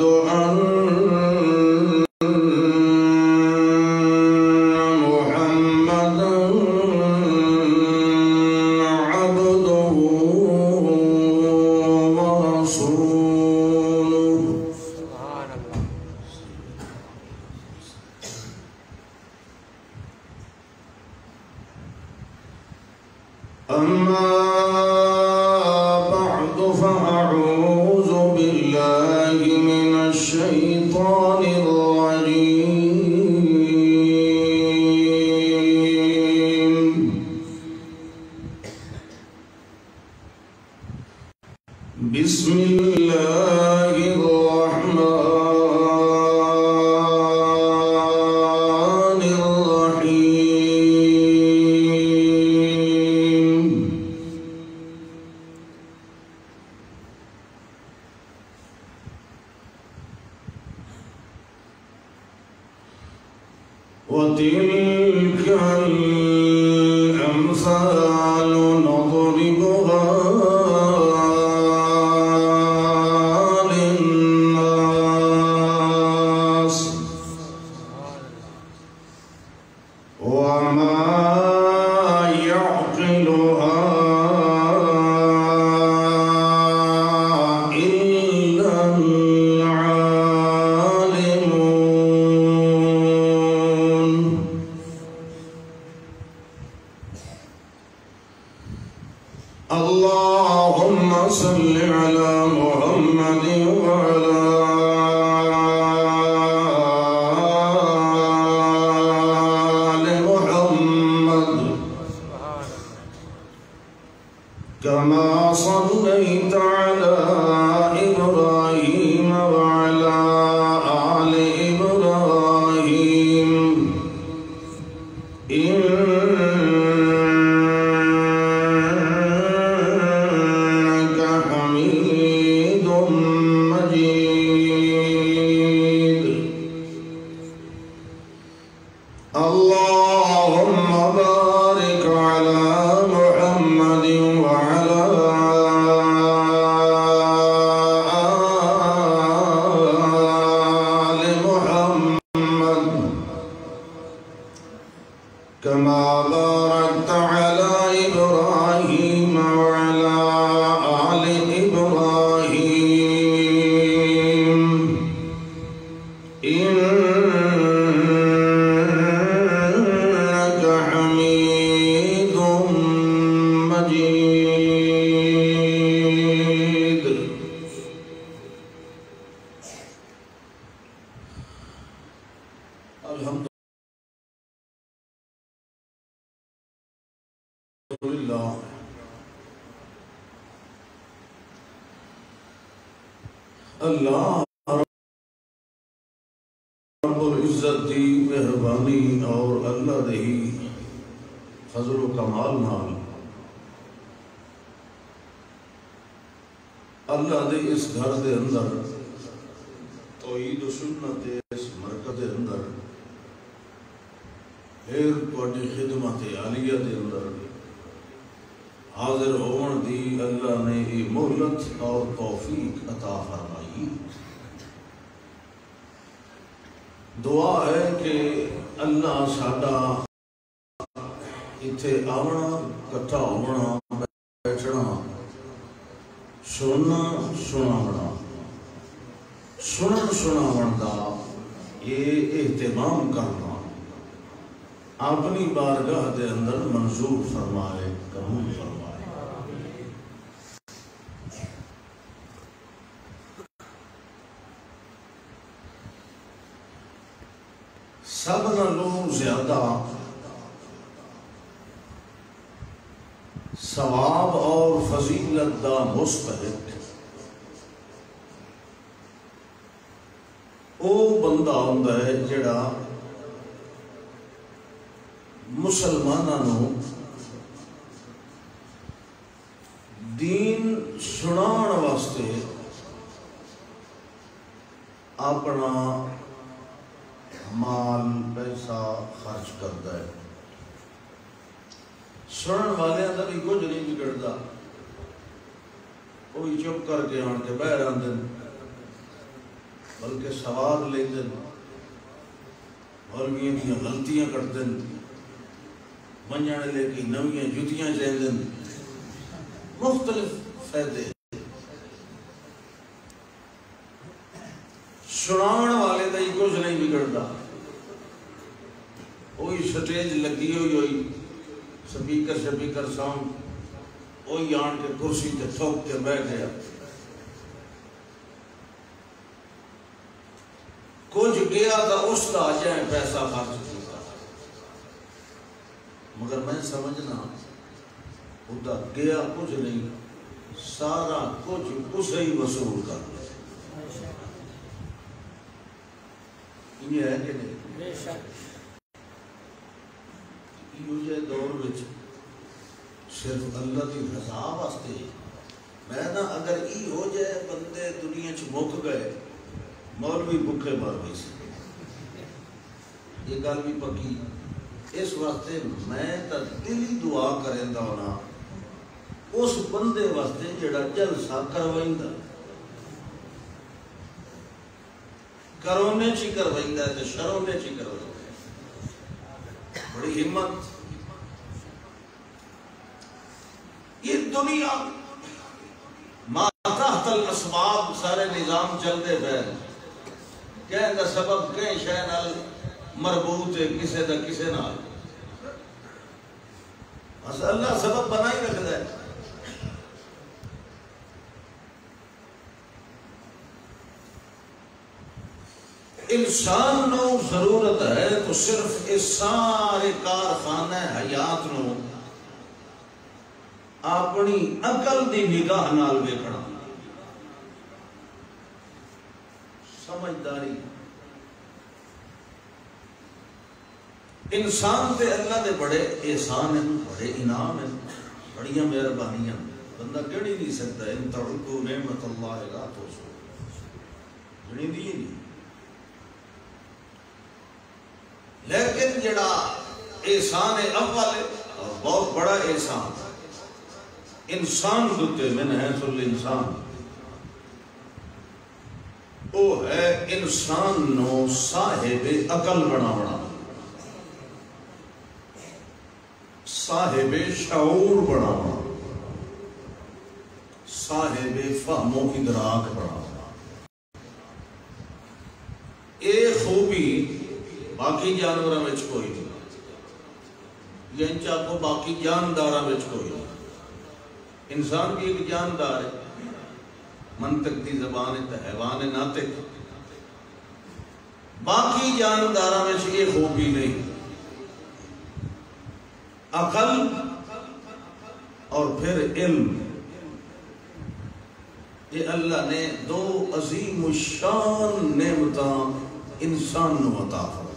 أن محمدا عبده ورسوله. سبحان الله. أما بعد فأعوذ بالله من الشيطان الرجيم. بسم الله الرحمن الرحيم. وتلك الأمثال نضربها للناس وما يعقلها إلا العالمون. اللهم صل على محمد وعلى آل محمد كما صليت على إبراهيم وعلى آل إبراهيم إنك حميد مجيد. اللهم بارك على محمد وعلى آل محمد كما باركت على إبراهيم وعلى آل إبراهيم إنك حميد مجيد. الحمد لله. اللہ رب العزت دی مہربانی اور اللہ دی فضل و کمال نال اللہ دے اس گھر دے اندر توحید و سنت دے اس مرکز دے اندر پھر تواڈی خدمت عالیہ دے اندر حاضر ہون دی اللہ نے یہ مہلت اور توفیق عطا فرمائی. دعا ہے کہ اللہ ساڈا اتھے آونا کٹھا ہونا بیٹھنا سننا سناونا سنن سناون دا یہ اہتمام کرنا اپنی بارگاہ دے اندر منظور فرمائے قبول فرمائے. سب نالوں زیادہ ثواب اور فضیلت دا مستحق او بندہ ہوندا ہے جڑا مسلمانوں دین سنان واسطے اپنا مال پیسہ خرچ کرتا ہے. سنن والے کا بھی کچھ نہیں بگڑتا، وہ چپ کر کے آن کے باہر آتے ہیں. بلکہ سواد لیندے مولویاں دیاں غلطیاں کٹدے منجن لے کی نویاں جتیاں چاہدے مختلف فائدے سناون والے دا ہی کچھ نہیں بگڑتا وہی سٹیج لگی ہوئی سپیکر ساؤنڈ وہی آن کے کرسی تے ٹھوک کے بیٹھ گیا کچھ گیا تو اس کا جائے پیسہ خرچ کیا مگر میں سمجھنا خدا گیا کچھ نہیں سارا کچھ اسے ہی وصول کر لیا یہ ہے کہ نہیں یہ دور وچ صرف اللہ کی رضا واسطے میں نا اگر ای ہو جائے بندے دنیا چ مک گئے مولوی بھوکے مر گئی سی یہ گل بھی پکی اس واسطے میں تا دلی دعا کریندا ہونا اس بندے واسطے جڑا جلسہ کروائندا کرونے چی کروائندا ہے تے شرونے چی کروائندا بڑی ہمت یہ دنیا ما تحت الاسباب سارے نظام چلتے پہ کہنے کا سبب کہیں شے نال مربوط ہے کسے دا کسے نال بس اللہ سبب بنا ہی رکھتا ہے انسان نو ضرورت ہے تو صرف اس سارے کارخانہ حیات نو اپنی عقل دی نگاہ نال ویکھنا سمجھداری انسان تے اللہ دے بڑے احسان ہیں بڑے انعام ہیں بڑیاں مہربانیاں بندہ کہڑی نہیں سکتا ان تعدوا نعمت اللہ لا تحصوها گنی دی نہیں لیکن جڑا احسان اول ہے اور بہت بڑا احسان انسان دوتے من حیث الانسان وہ ہے انسان نو صاحب عقل بناونا صاحب شعور بناونا صاحب فہم و ادراک بناونا اے خوبی باقی جانوراں وچ کوئی نہیں ینچا کو باقی جانداراں وچ کوئی نہیں انسان بھی ایک جاندار ہے منطق دی زبان ہے حیوان ناطق باقی جانداراں وچ یہ خوبی نہیں عقل اور پھر علم یہ اللہ نے دو عظیم الشان نعمتاں انسان نو عطا فرمائی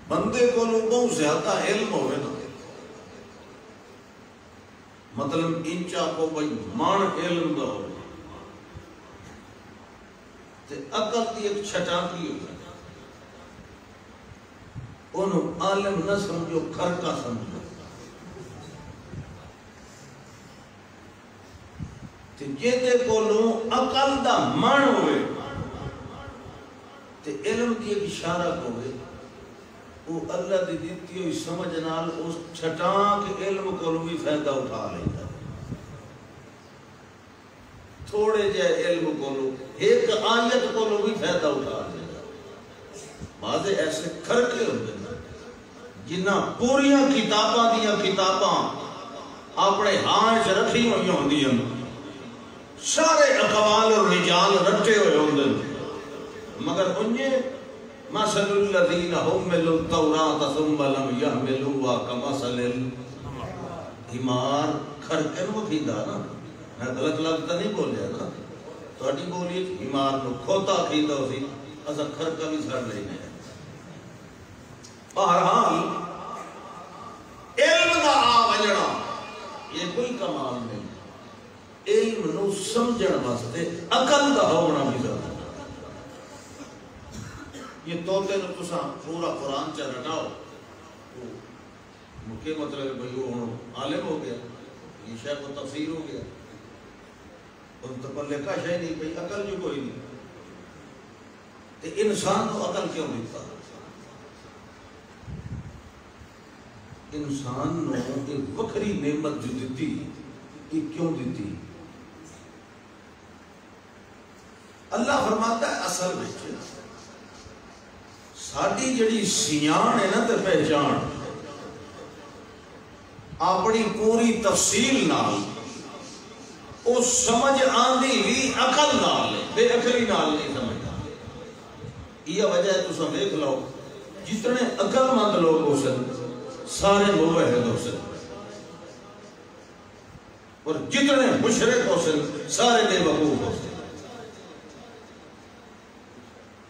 بندے کو بہت زیادہ علم ہوئے نا مطلب انچا کو بھائی مان علم دا ہوئے تے عقل دی ایک چھٹاکی ہوئے انہوں عالم نہ سمجھو کھرکا سمجھو تے جیدے کو عقل دا مان ہوئے تے علم دی ایک اشارہ ہوئے وہ اللہ دی دیتی ہوئی سمجھ نال اس چھٹاں کے علم کو بھی فائدہ اٹھا لیتا تھوڑے جائے علم کو ایک آیت کو بھی فائدہ اٹھا لیتا بعض ایسے کھرکے ہوتے ہیں جنہاں پوریاں کتاباں دیا کتاباں اپنے ہاتھ رکھی ہوئی ہوندی ہیں سارے اقوال اور رجال رٹے ہوئے ہوندے مگر انہیں مثل الذین حملوا التوراۃ ثم لم یحملوها کمثل الحمار کھرکے نو کھیدا نا میں غلط لفظ نہیں بولیا نا تہاڈی بولی حمار نو کھوتا کھیدا سی اسا کھرکا بھی سڑ لینے بہرحال علم دا آ وجنا یہ کوئی کمال نہیں علم نو سمجھن واسطے عقل دا ہونا بھی ضروری یہ توتے نو تساں پورا قرآن چا رٹاؤ مکہ مطلب بھئی وہ عالم ہو گیا یہ شیخ و تفسیر ہو گیا تو پلے کا شے نہیں پئی عقل جو کوئی نہیں تے انسان کو عقل کیوں دیتا انسان نو ایک وکری نعمت جو دیتی یہ کیوں دیتی اللہ فرماتا ہے اصل میں ساری جڑی سیان ہے نا تے پہچان اپنی پوری تفصیل نال او سمجھ آندی بھی عقل نال ہے بے عقلی نال نہیں سمجھتا یہ وجہ ہے تو دیکھ لو جتنے عقل مند لوگ ہو سن سارے موحد ہو سن اور جتنے مشرک ہو سن سارے بے وقوف ہو سن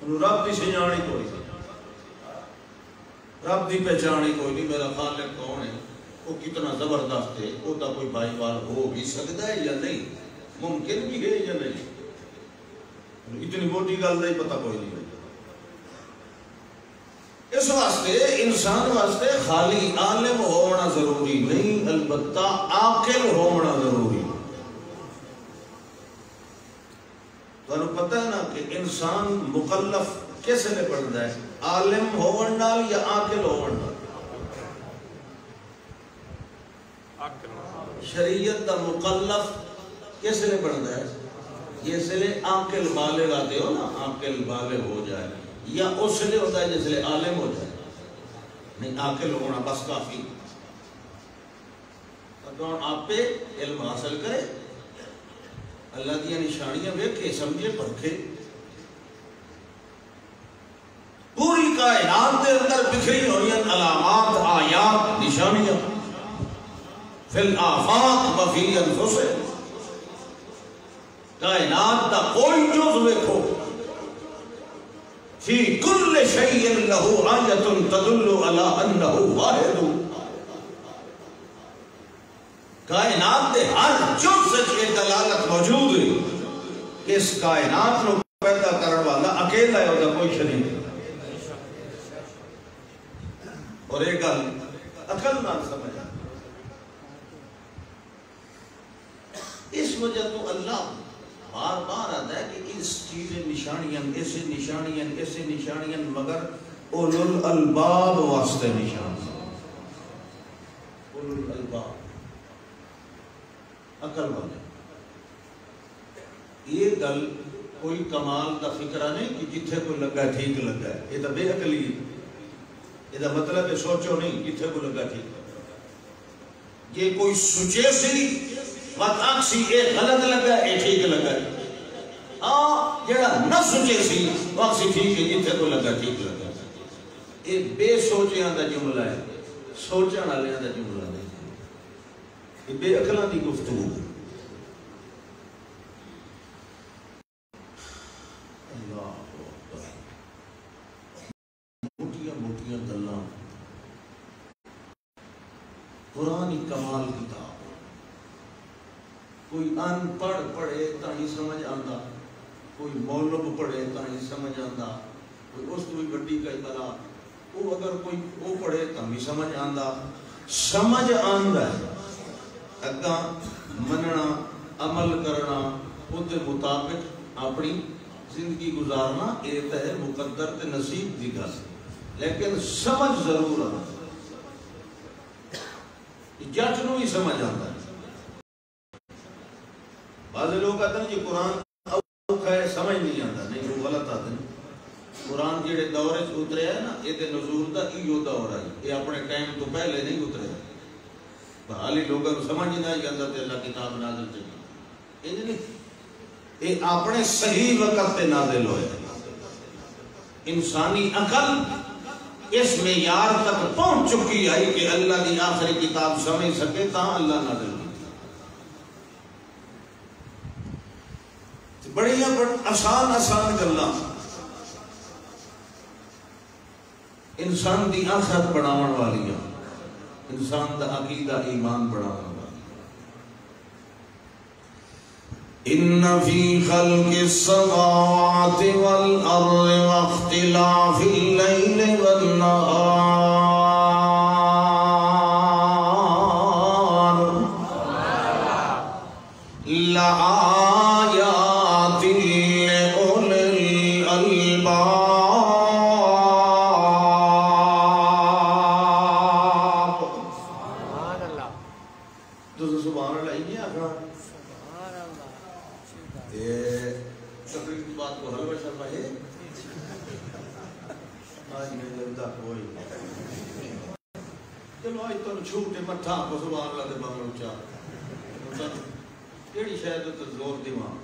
رب کی سیانی کوئی نہیں رب کی پہچانی کوئی نہیں میرا خالق کون ہے وہ کتنا زبردست ہے وہ تو کوئی بھائی وال ہو بھی سکتا ہے یا نہیں ممکن بھی ہے یا نہیں اتنی موٹی گل نہیں پتہ کوئی نہیں اس واسطے انسان واسطے خالی عالم ہونا ضروری نہیں البتہ عاقل ہونا ضروری تو پتہ ہے نا کہ انسان مکلف کیسے لے پڑھتا ہے عالم ہون نال یا عاقل ہون نال شریعت دا مکلف کیسے لے پڑھتا ہے یہ سے لے عاقل بالغ آتے ہو نا عاقل بالغ ہو جائے یا اس لئے ہوتا ہے جس لئے عالم ہو جائے نہیں عاقل ہونا بس کافی تو آپ پہ علم حاصل کرے اللہ دیا نشانیاں ویکھے سمجھے پرکھے پوری کائنات دے اندر بکھری ہوئی علامات آیات نشانیاں فی الآفاق وفی انفسہم کائنات دا کوئی جز ویکھو فی کل شیء لہ آیۃ تدل علی انہ واحد کائنات دے ہر جز سے دلالت موجود ہے کہ اس کائنات کو پیدا کرنے والا اکیلا ہے ہوتا کوئی شریک اور ایک گل عقل نہ سمجھا اس وجہ تو اللہ بار بار آتا ہے کہ اس چیزیں نشانیاں ایسے نشانیاں مگر اولو الالباب واسطے نشانیاں اولو الالباب عقل والے یہ گل کوئی کمال دا فکرہ نہیں کہ جتھے کوئی لگا ٹھیک لگا ہے یہ تو بے عقلی ہے یہ دا مطلب ہے سوچو نہیں جتھے کوئی لگا ٹھیک یہ کوئی سوچے سی وقت آکسی ایک غلط لگا ہے ٹھیک لگا ہے جڑا نہ سوچے سی وقت سی ٹھیک ہے جتھے کوئی لگا ٹھیک لگا ہے یہ بے سوچیاں دا جملہ ہے سوچن والیاں دا جملہ نہیں یہ بے عقلاں دی گفتگو موٹیاں گلاں قرآن کمال کتاب کوئی ان پڑھ پڑھے تاہی سمجھ آندا کوئی مولب پڑھے تاہی سمجھ آندا کوئی اس تو بھی بڑی کئی بلا وہ اگر کوئی وہ پڑھے تاہی سمجھ آندا ہے اگاں مننا عمل کرنا خود مطابق اپنی زندگی گزارنا یہ تو ہے مقدر تے نصیب دی گل لیکن سمجھ ضرور آتا جج نو ہی سمجھ آتا ہے بعض لوگ کہتے ہیں کہ قرآن اوکھا ہے سمجھ نہیں آتا نہیں وہ غلط آتے ہیں قرآن جڑے دورے سے اترے ہیں نا یہ تے نزول دا ایو دور ہے یہ اپنے ٹائم تو پہلے نہیں اترے بحالی لوگوں کو سمجھ نہیں آئی کہ اندر تے اللہ کتاب نازل چاہیے یہ اپنے صحیح وقت تے نازل ہوئے انسانی عقل اس معیار تک پہنچ چکی آئی کہ اللہ کی آخری کتاب سمجھ سکے تا اللہ نازل کی بڑی آسان گلاں انسان دی آخرت بناون والیاں انسان دا عقیدہ ایمان بناون والی ان فی خلق السماوات والارض واختلاف اللیل والنہار لآیات لأولی الألباب. تو سبحان اللہ یہ آخر تقریر کی بات کو حلوہ شرمہ ہے آج میں لگتا کوئی چلو آج تو چھوٹے مٹھا کو سبحان اللہ دے بانگل اچھا کیڑی شاید تو زور دیوان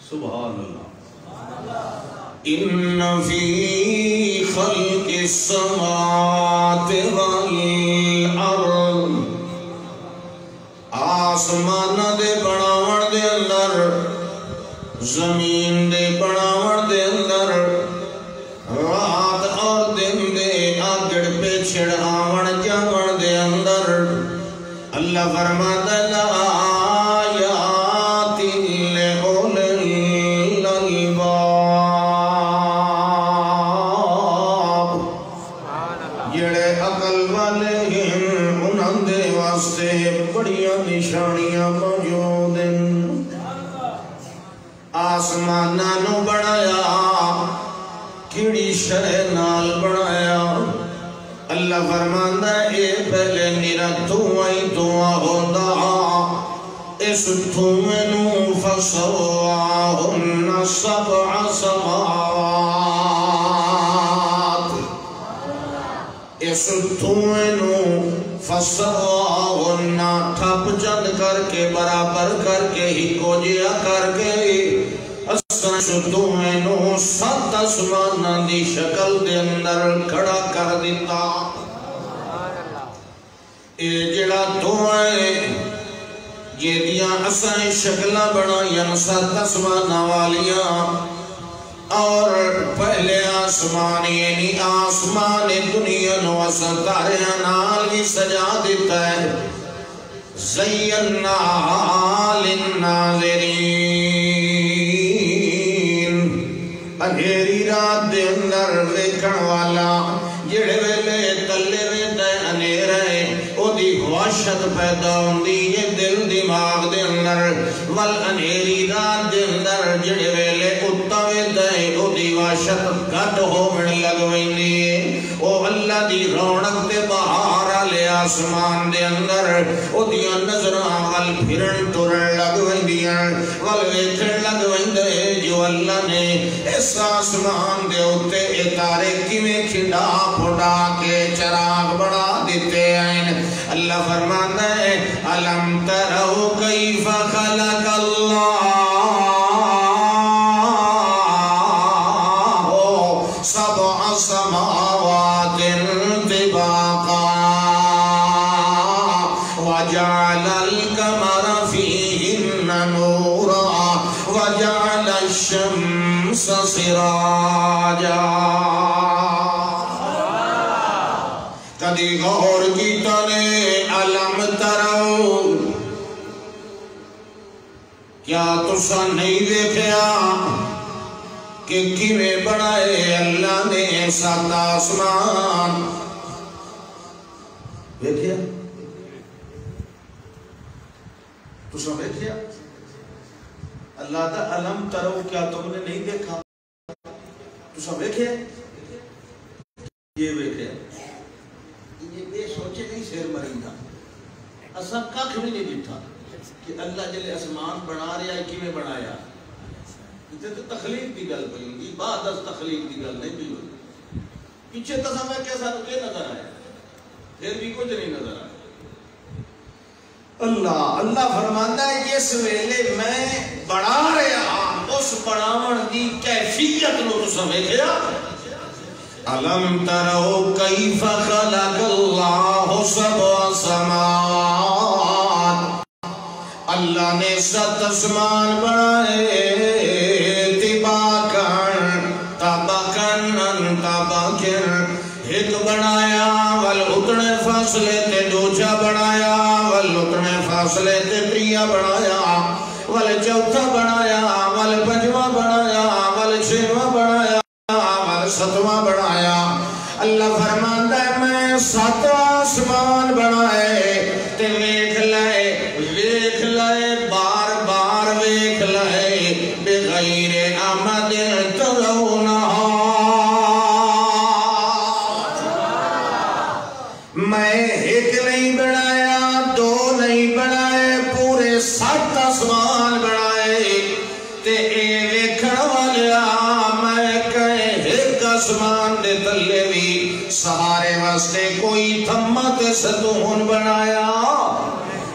سبحان اللہ. ان فی خلق السماوات والارض آسمان دے بناون دے اندر زمین دے بناون دے اندر رات اور دن دے آگڑ پیچھڑ آون جاون دے اندر اللہ فرماتا لآیات لأولی الألباب. جڑے عقل والے ہیں انہاں دے واسطے بڑیاں نشانیاں موجود ہیں. آسماناں نو بنایا کیڑی شے نال بنایا اللہ فرماندا اے پہلے میرا دھواں ہی دھواں ہوندا اس دھویں نو فسواہن سبع سماوات اس دھویں نو فسواہن ٹھپ چند کر کے برابر کر کے ہی کو جیا کر کے دھویں نو سات آسماناں دی شکل دے اندر کھڑا کر دیتا. اے جڑا دھویں یہ دیاں اسائیں شکلہ بنائیاں سات آسماناں والیاں اور پہلے آسمان یعنی آسمان دنیا نو ستاریاں نال بھی سجا دیتا ہے. زیننا للناظرین انہیری رات دے اندر ویکھن والا جڑے ویلے تلے ویندے انہیرے او دی وحشت پیدا ہوندی ہے دل دماغ دے اندر. ول انہیری رات دے اندر جڑے ویلے اتا ویندے او دی وحشت گھٹ ہوون لگ ویندی ہے. او اللہ دی رونق تے بہار والے آسمان دے اندر او دیاں نظراں ول پھرن ٹرن لگ ویندیاں ول ویکھن لگ ویندے جو اللہ نے اس آسمان دے اوتے اتارے کیویں کھنڈا پھڑا کے چراغ بنا دیتے ہیں. اللہ فرماتا ہے الم ترو کیف خلق اللہ سبع سماوات طباقا وجعل القمر فيهن نورا وجعل الشمس سراجا. کدی غور کیتا نے علم ترو کیا تسا نہیں دیکھیا کہ کیویں بنائے اللہ نے سات آسمان دیکھیا تسا دیکھیا اللہ دا علم ترو کیا تم نے نہیں دیکھا تسا دیکھیا یہ دیکھیا یہ بے سوچے نہیں سیر مریندا اسا کھ بھی نہیں دیکھا کہ اللہ جلے اسمان بنا رہا ہے کیویں بنایا. یہ تو تخلیق دی گل پئی ہوئی بعد از تخلیق دی گل نہیں پئی ہوئی. پیچھے تصور کیسا کیا نظر آیا پھر بھی کچھ نہیں نظر آیا. اللہ فرماتا ہے جس ویلے میں بنا رہا اس بناون دی کیفیت نو تساں ویکھیا. الم ترو کیف خلق اللہ سبع سماوات اللہ نے سات آسمان بنائے ایک بنایا ول اتنے فاصلے تے دوجا بنایا ول اتنے فاصلے تے تریا بنایا ول چوتھا بنایا ول پنجواں بنایا ول چھواں بنایا ول ستواں بنایا. اللہ فرماندا ہے میں سات آسمان بنائے تے ویکھ لے بار بار ویکھ لے بغیر آمد ترونہا میں ایک نہیں بنایا دو نہیں بنائے پورے 7 آسمان بنائے تے اے ویکھن والیا میں کہیں ایک آسمان دے تلے بھی سہارے واسطے کوئی تھما تے ستون بنایا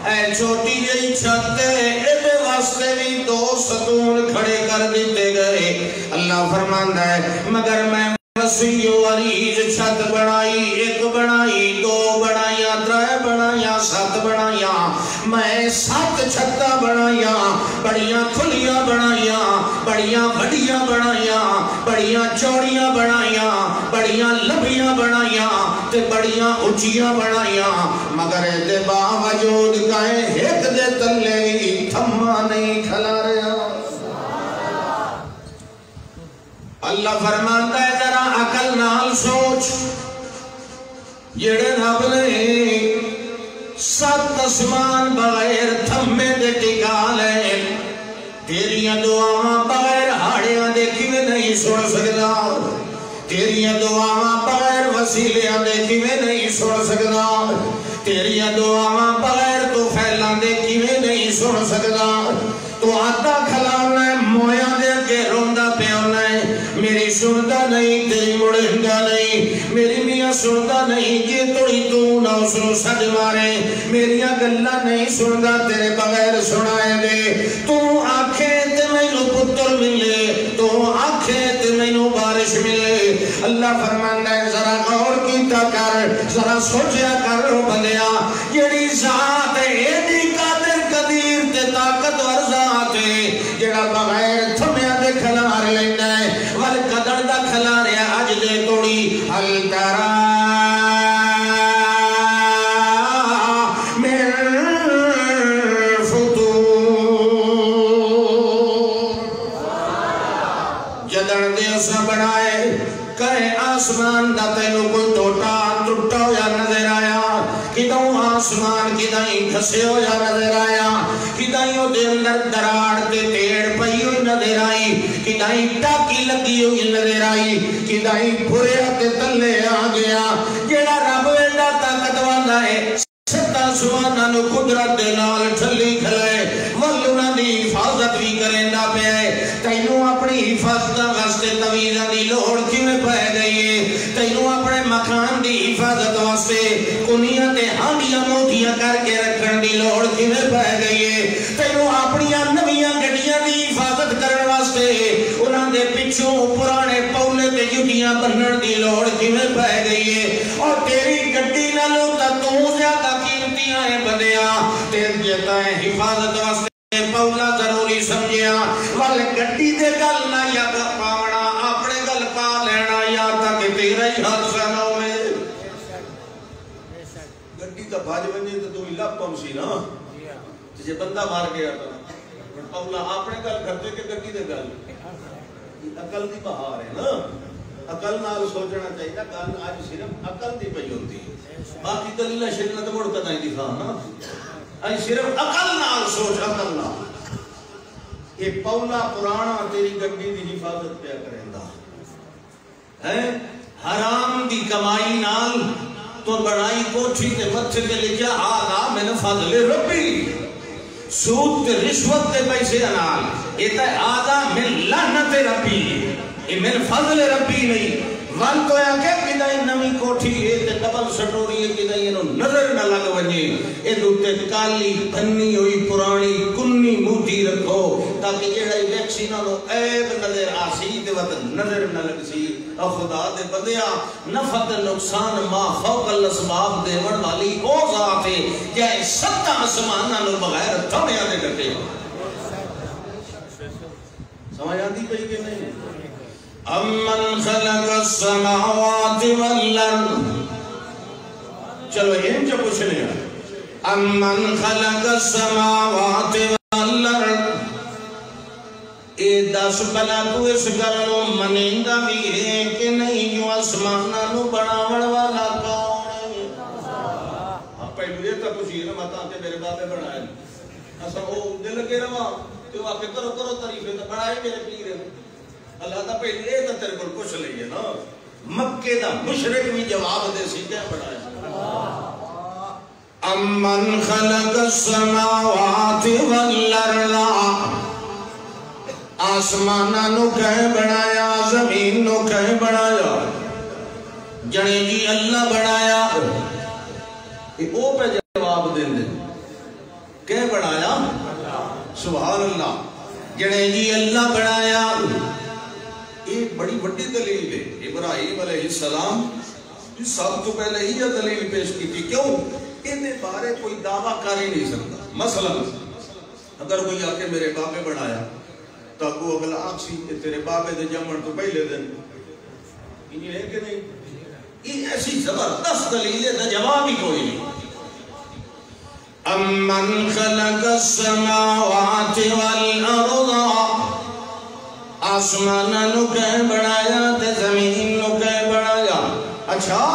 اے چھوٹی جئی چھت اے واسطے بھی 2 ستون کھڑے کر دیتے گئے اللہ فرماندا ہے مگر میں وسیع و عریض چھت بنائی 1 بنائی 2 بنایا 3 بنایا 7 بنایا میں 7 چھتاں بنایا بڑیاں کھلیاں بنایا بڑیاں بڑیاں بنایا بڑیاں چوڑیاں بنایا بڑیاں لمبیاں بنایا تے بڑیاں اونچیاں بنایا مگر دے باوجود کہیں ایک دے تلے بھی تھما نہیں کھلا رہا اللہ فرماتا ہے ذرا عقل نال سوچ جڑے رب نے 7 آسمان بغیر تھمے دے ٹکا لے تیریاں دعاواں بغیر ہاڑیاں دے کیویں نہیں سن سکدا تیریاں دعاواں بغیر وسیلیاں دے کیویں نہیں سن سکدا تیریاں دعاواں بغیر تو پھیلاں دے کیویں نہیں سن سکدا تو آتا کھلانا ہے مویاں دے کے روندہ پیونا ہے میری سنتا نہیں تیری مڑنگا نہیں میری میاں سنتا نہیں یہ توڑی تو نہ اس نو سج مارے میری گلہ نہیں سنتا تیرے بغیر سنائے دے تو آنکھیں تے میں نو پتر ملے تو آنکھیں تے میں نو بارش ملے اللہ فرمانا ہے ذرا غور کیتا کر ذرا سوچیا کر بندیا جڑی ذات ہے ایڈی قادر قدیر تے طاقتور ذات ہے جڑا بغیر تھمیا دے کھلار لینا ہے ول قدر دا کھلاریا اج دے توڑی حل ترا من فطور جدن دے اس نے بنائے کہے آسمان دا تینو کوئی ٹوٹا ٹوٹا ہویا نظر آیا کدوں آسمان کدائیں گھسے ہویا نظر آیا کدائیں دے اندر دراڑ تے تیڑ پئی ہوئی نظر آئی کدائیں ٹاکی لگی ہوئی نظر آئی کدائیں بھریا تے تلے آ گیا جیڑا رب ویڈا طاقت والا ہے 7 آسماناں نو قدرت دے نال ٹھلی کھلائے ولونا دی حفاظت بھی کریندا پیا ہے تینوں اپنی حفاظت واسطے تویزاں دی لوڑ کیویں پے گئی ہے تینوں اپنے مکان دی حفاظت واسطے کنیاں تے ہانڈیاں موٹیاں کر کے رکھن دی لوڑ کیویں پے گئی ہے تینوں اپنی نویاں گڈیاں دی حفاظت کرن واسطے انہاں دے پچھوں پرانے پولے تے جُتیاں بنن دی لوڑ کیویں پے گئی ہے اور تیری گڈی نالوں تا تو زیادہ قیمتیاں ہیں بندیا تیرے جتا ہے حفاظت واسطے پولا ضروری سمجھیا وال گڈی دے گل نہ یا پاونا اپنے گل پا لینا یا تک تیرا ہی حادثہ نہ ہوئے گڈی تا بھاج ونجے تو ہی لب پمسی نا جے بندہ مار گیا تو پولا اپنے گل کرتے کہ گڈی دے گل عقل دی بہار ہے نا عقل نال سوچنا چاہیے گل اج صرف عقل دی پئی ہوندی باقی دلیل شریعت مڑ کدا ہی دفاع نا اج صرف عقل نال سوچ عقل نال یہ پولا پرانا تیری گڈی دی حفاظت پیا کریندا ہے حرام دی کمائی نال تو بڑائی کوٹھی تے متھے تے لکھیا آغا من فضل ربی سود تے رشوت تے پیسے نال یہ تے آغا من لعنت ربی یہ من فضل ربی نہیں ون تو یا کہ کدائی نمی کوٹھی ہے تے ڈبل سٹوری ہے کدائی انہوں نظر نہ لگ ونجے اے دوتے کالی پھنی ہوئی پرانی کنی موٹی رکھو تاکہ جیڑائی ویکسی نہ لو عیب نظر آسی دے وقت نظر نہ لگ سی اور خدا دے بدیا نفت نقصان ما فوق الاسباب دے ون والی او ذات ہے جائے 7 آسمانہ نو بغیر تھمیا دے گٹے سمجھ آتی پہی کہ نہیں امن خلق السماوات والارض چلو یہ جو کچھ نہیں ہے امن خلق السماوات والارض اے 10 بلا تو اس گلوں منینگا بھی ہے کہ نہیں جو آسمانہ نو بناوڑ والا کون ہے آپ پہلو یہ تک کچھ یہ نہ ماتا کہ میرے بابے بنائے ایسا وہ دل کے رواں تو آ کے کرو کرو تعریفیں تو بڑا ہی میرے پیر اللہ دا پہلے یہ تو تیرے کو پوچھ لئیے نا مکے دا مشرک بھی جواب دے سی کیا بڑھایا امن خلق السماوات والارض آسمانہ نو کہیں بڑھایا زمین نو کہیں بڑھایا جنے جی اللہ بڑھایا او پہ جواب دیں دیں کہیں بڑھایا سبحان اللہ جنے جی اللہ بڑھایا ایک بڑی بڑی دلیل ہے ابراہیم علیہ السلام سب تو پہلے ہی یہ دلیل پیش کی تھی کیوں انہیں بارے کوئی دعویٰ کر ہی نہیں سکتا مثلا اگر کوئی آکے میرے بابے بڑھایا تو وہ اگلا آکسی کہ تیرے بابے دے جمعن تو پہلے دن انہیں ہے کہ نہیں یہ ایسی زبردست دلیل ہے تو جواب ہی کوئی نہیں امن خلق السماوات والارض آسمانہ نو کہیں بڑھایا تے زمین نو کہیں بڑھایا اچھا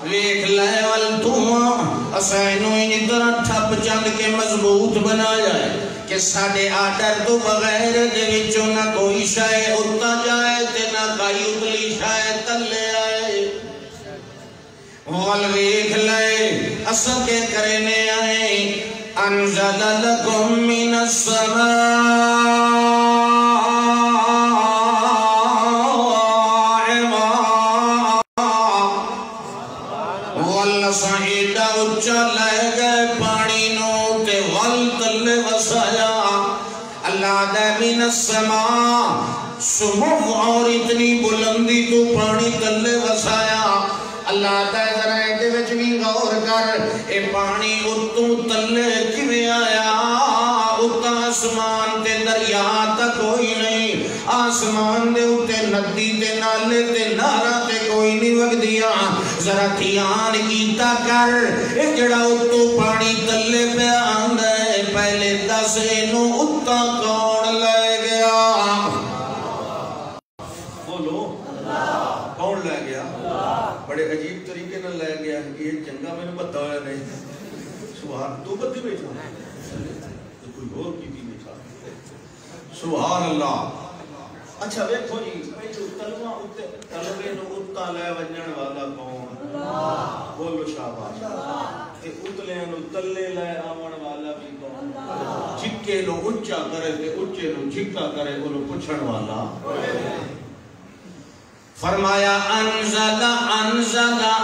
ویکھ لے والتوں اسائنو انہی طرح ٹھپ چند کے مضبوط بنا جائے کہ ساڑھے آڈر تو بغیر دے وچوں نہ کوئی شائع اتا جائے تے نہ کائی اتلی شائع تلے آئے والویکھ لے اسا کے کرنے آئے انزل لکم من السماء سائیدہ اچھا لے گئے پانی نو تے غل تلے وسایا اللہ دے من السماء سمو اور اتنی بلندی تو پانی تلے وسایا اللہ دے ذرائع دے وچ بھی غور کر اے پانی اتوں تلے کیویں آیا اتا آسمان تے دریا تک کوئی نہیں آسمان دے اتے ندی تے نالے تے نارا تے کوئی نہیں وگ دیا ذرا دھیان کیتا کر اے جڑا اتو پانی تلے پہ آندے پہلے دس انو اتا کون لے گیا بولو کون لے گیا بڑے عجیب طریقے نہ لے گیا یہ چنگا میں نے بتایا نہیں سبحان تو بدی بیٹھا تو کوئی اور کی بھی بیٹھا سبحان اللہ اچھا ویکھو جی پہلو تلوہ تلوے نو اتا لے ونجن والا کون بولو شاباش تے اتلے نو تلے لے آون والا بھی کون جھکے نو اچھا کرے تے اچھے نو جھکا کرے انہوں پچھن والا فرمایا انزل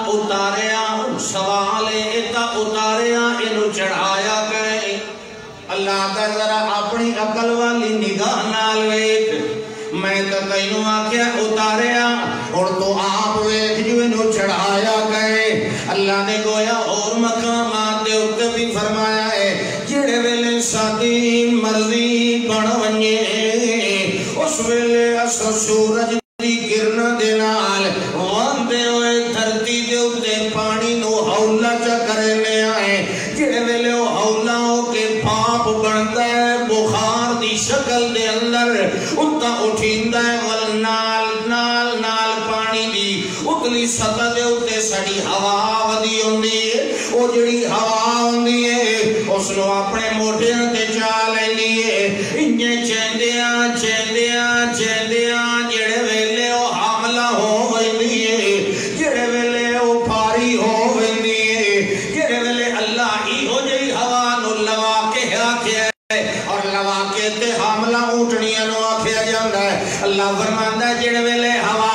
اتاریا سوال ایتا اتاریا انہوں چڑھایا گئے اللہ دا ذرا اپنی عقل والی نگاہ نال ویکھ میں تو تینوں آکیا اتاریا اور تو آپ ویکھ جو انہوں چڑھایا گئے اللہ نے گویا اور مقامات دے اتے بھی فرمایا ہے جڑے ویلے ساتھی مرضی بڑھ ونجے اس ویلے اثر سورج دی گرنا دے نال واندے ہوئے دھرتی دے اتے پانی نو حولا چا کرنے آئے جڑے ویلے وہ حولا ہو کے پاپ بڑھتا ہے بخار دی شکل دے اندر اتا اٹھیندہ ہے والنال نال نال پانی دی اتلی سطح دے اتے سڑی ہوا ودی ہوندی ہے وہ جڑی ہوا ہوندی ہے اس نو اپنے موٹے تے چالے لیے انجھے چیندیاں جڑے ویلے وہ حاملہ ہو ویندی ہے جڑے ویلے وہ پھاری ہو ویندی ہے جڑے ویلے اللہ ہی ہو جئی ہوا نو لوا کے آکھیا ہے اور لوا کے تے حاملہ اونٹنیاں نو آکھیا جاندا ہے اللہ فرماندا ہے جڑے ویلے ہوا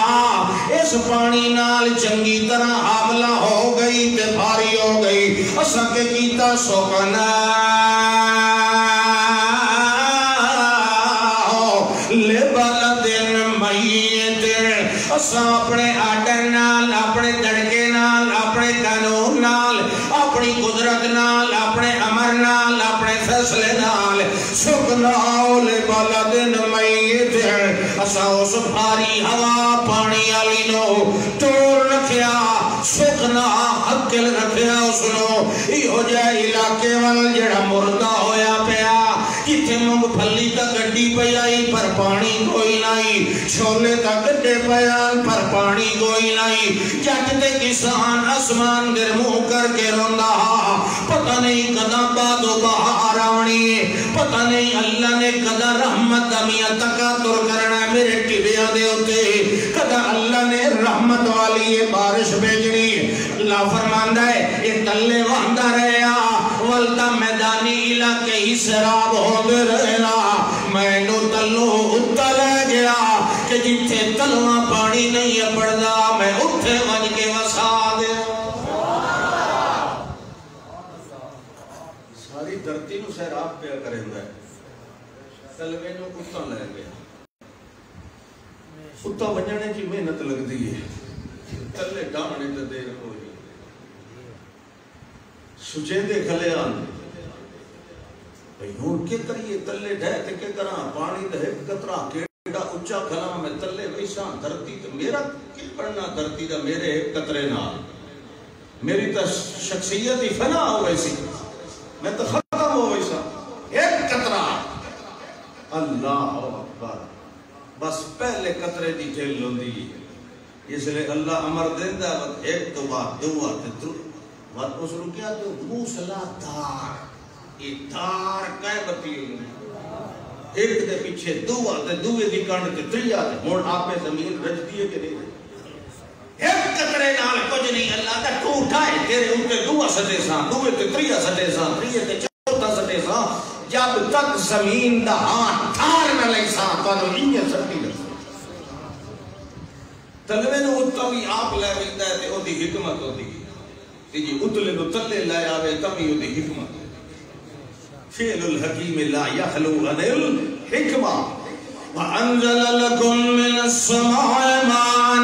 اس پانی نال چنگی طرح حاملہ ہو گئی تے بھاری ہو گئی اساں کے کیتا سوکنا لے بلدن میت اساں اپنے آڈر نال اپنے دڑکے نال اپنے قانون نال اپنی قدرت نال اپنے امر نال اپنے فیصلے نال سکناؤ لے بلدن میت اساں اس بھاری ہوا پانی آلی نو توڑ رکھیا سکنا حقل رکھیا اس نو ہی ہو جائے علاقے وال جڑا مردہ ہویا پیا کتے مونگ پھلی تک گڈی پہ آئی پر پانی کوئی نہیں، چھولے تک گڈے پہ آئی پر پانی کوئی نہیں۔ جٹ تے کسان آسمان گر منہ کر کے روندا، پتہ نہیں کدا بعد بہار آنی ہے، پتہ نہیں اللہ نے کدا رحمت دمیاں تکاتر کرنا ہے میرے ٹبیاں دے ہوتے، کدا اللہ نے رحمت والی یہ بارش بھیجنی ہے۔ اللہ فرماندا ہے یہ تلے وہندہ رہیا ولتا میدانی علاقے ہی سراب ہو دے رہنا، میں نو تلو اتھا لے گیا کہ جتھے تلوہ پانی نہیں ہے پڑھدا میں اتھے وج کے وسا دے۔ ساری دھرتی نو سیراب پہ کریں گے، تلوے نو اتھا لے گیا، اتھا وجنے کی محنت لگ دی ہے، تلے ڈانے تے دیر ہوئی سچے دے کھلے آن بھئی ہون کے کریے تلے ڈھائے کے کراں پانی دے قطرہ کیڑا اچھا کھلا میں تلے ویسان دھرتی تے میرا کی پڑھنا دھرتی دا میرے ایک قطرے نال میری تا شخصیت ہی فنا ہو ویسی میں تو ختم ہو ویسا ایک قطرہ اللہ اکبر بس پہلے قطرے دی ٹھیل لوندی اس لئے اللہ امر دیندہ وقت ایک تو بات دو بات بات اس رو کیا تو موسلا دار یہ دار کائے بتی ایک دے پیچھے دو آتے دوے دی کانڈ تے تری آتے موڑ آپ میں زمین رج دیئے کہ نہیں ایک قطرے نال کچھ نہیں اللہ تا تو اٹھائے تیرے اوپر دو سٹے سان دوے تے تری سٹے سان تری تے چوتھا سٹے سان جب تک زمین دا ہاں تھار نہ لئی سان تو انہوں انہیں سٹی لگ تلوے نو اتھا بھی آپ لے بیتا ہے تے او دی حکمت ہو دی تیجی اتلے نو تلے لائے آوے تمی ہو دی حکمت فعل الحکیم لا یخلو عن الحکمہ وَأَنزَلَ لَكُم مِّنَ السَّمَاءِ مَاءً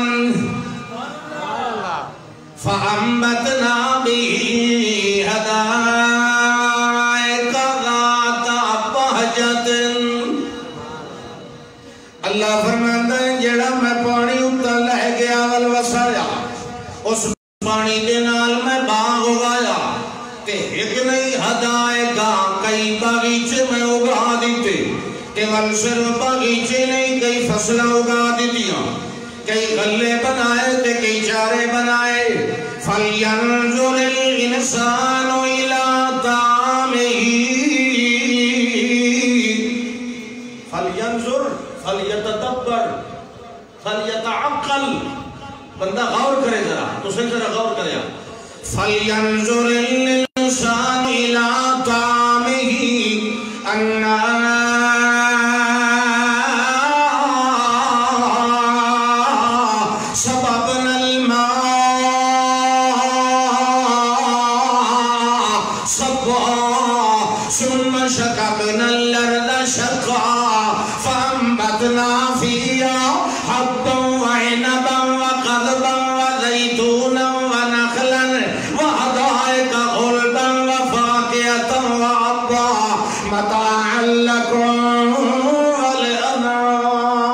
فَأَنبَتْنَا بِهِ حَدَائِقَ ذَاتَ بَهْجَةٍ اللہ فرماتا ہے جڑا میں پانی اتر لے گیا والوسایا اس پانی دے نال میں باغ اگایا تے ایک نہیں ہدائے گا کئی باغیچے میں اگا دیتے تے ول صرف باغیچے نہیں کئی فصلیں اگا دیتیاں کئی غلے بنائے تے کئی چارے بنائے فَلْيَنْظُرِ الْإِنسَانُ إِلَىٰ طَعَامِهِ فَلْيَنْظُرْ فَلْيَتَدَبَّرْ فَلْيَتَعَقَّلْ بندہ غور کرے ذرا تو صحیح ذرا غور کرے فَلْيَنْظُرِ الْإِنسَانُ إِلَىٰ طَعَامِهِ أَنَّا صَبَبْنَا الْمَاءَ صَبًّا ثُمَّ شَقَقْنَا الْأَرْضَ شَقًّا فَأَنبَتْنَا فِيهَا حَبًّا وَعِنَبًا وَقَضْبًا وَزَيْتُونًا وَنَخْلًا وَحَدَائِقَ غُلْبًا وَفَاكِهَةً وَأَبًّا مَتَاعًا لَكُمْ وَلِأَنْعَامِكُمْ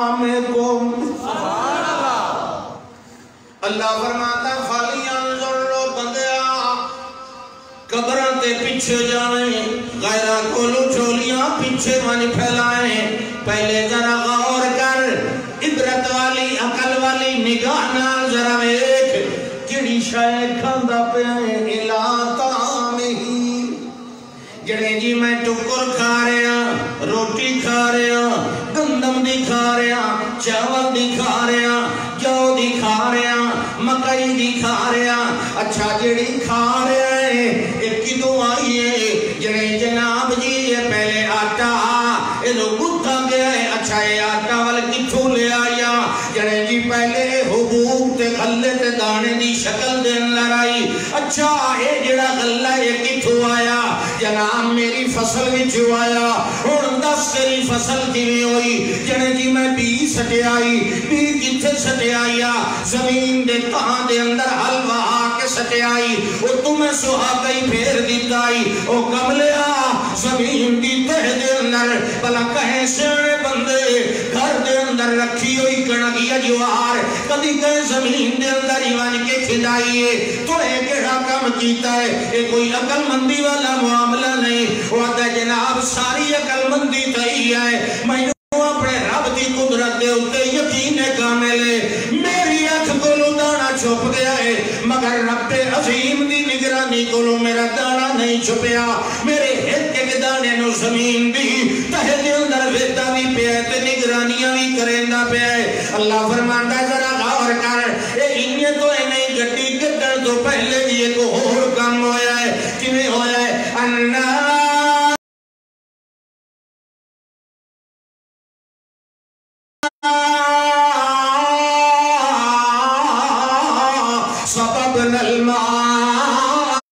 اللہ فرماتا فَلْيَنْظُرْ بندیا قبروں تے پیچھے جائیں غیرہ کولو چولیاں پیچھے من پھیلائیں پہلے ذرا غور کر عبرت والی عقل والی نگاہ نال ذرا ایک کیڑی شے کھاندا پیا اِلَىٰ طَعَامِهِ جڑے جی میں ٹکر کھا رہا روٹی کھا رہا گندم دی کھا رہا چاول دی کھا رہا جو دی کھا رہا مکئی دی کھا رہا اچھا جڑی کھا رہا ہے ایک کی دو آئی ہے جڑے جناب جی یہ پہلے آٹا انہوں گتھا گیا ہے اچھا یہ آٹا وال کتھوں لے آیا جڑے جی پہلے حبوب تے غلے تے دانے دی شکل دے اندر آئی اچھا یہ جڑا غلہ یہ کتھوں آیا جناب میری فصل وچ آیا ہن دس تیری فصل کیویں ہوئی جڑے جی میں بی سٹے آئی بی کتھے سٹے آیا زمین دے تہاں دے اندر حلوہ آ کے سٹے آئی او تمہیں سہاگئی پھیر دیتا آئی او کملیا زمین دی تہ دے اندر بلا کہیں سیڑے بندے گھر دے اندر رکھی ہوئی کنگی اجوار کدی کہ زمین دے اندر ہی ون کے کھدائیے تو ایک کیڑا کام کیتا ہے یہ کوئی عقل مندی والا معاملہ نہیں وہ آتا جناب ساری عقل مندی تھی ہے میں اپنے رب دی قدرت دے اتے یقین کامل ہے میری اکھ کولو دانا چھپ گیا ہے مگر رب عظیم دی نگرانی کولو میرا دانا نہیں چھپیا میرے ایک ایک دانے نو زمین دی تہے دے اندر ویتا بھی پیا ہے تے نگرانیاں بھی کریندا پیا ہے اللہ فرماندا ہے ذرا غور کر اے انہیں تو اے نہیں گٹی گڈن تو پہلے بھی ایک اور کام ہویا ہے کیویں ہویا ہے انا سببنا الماء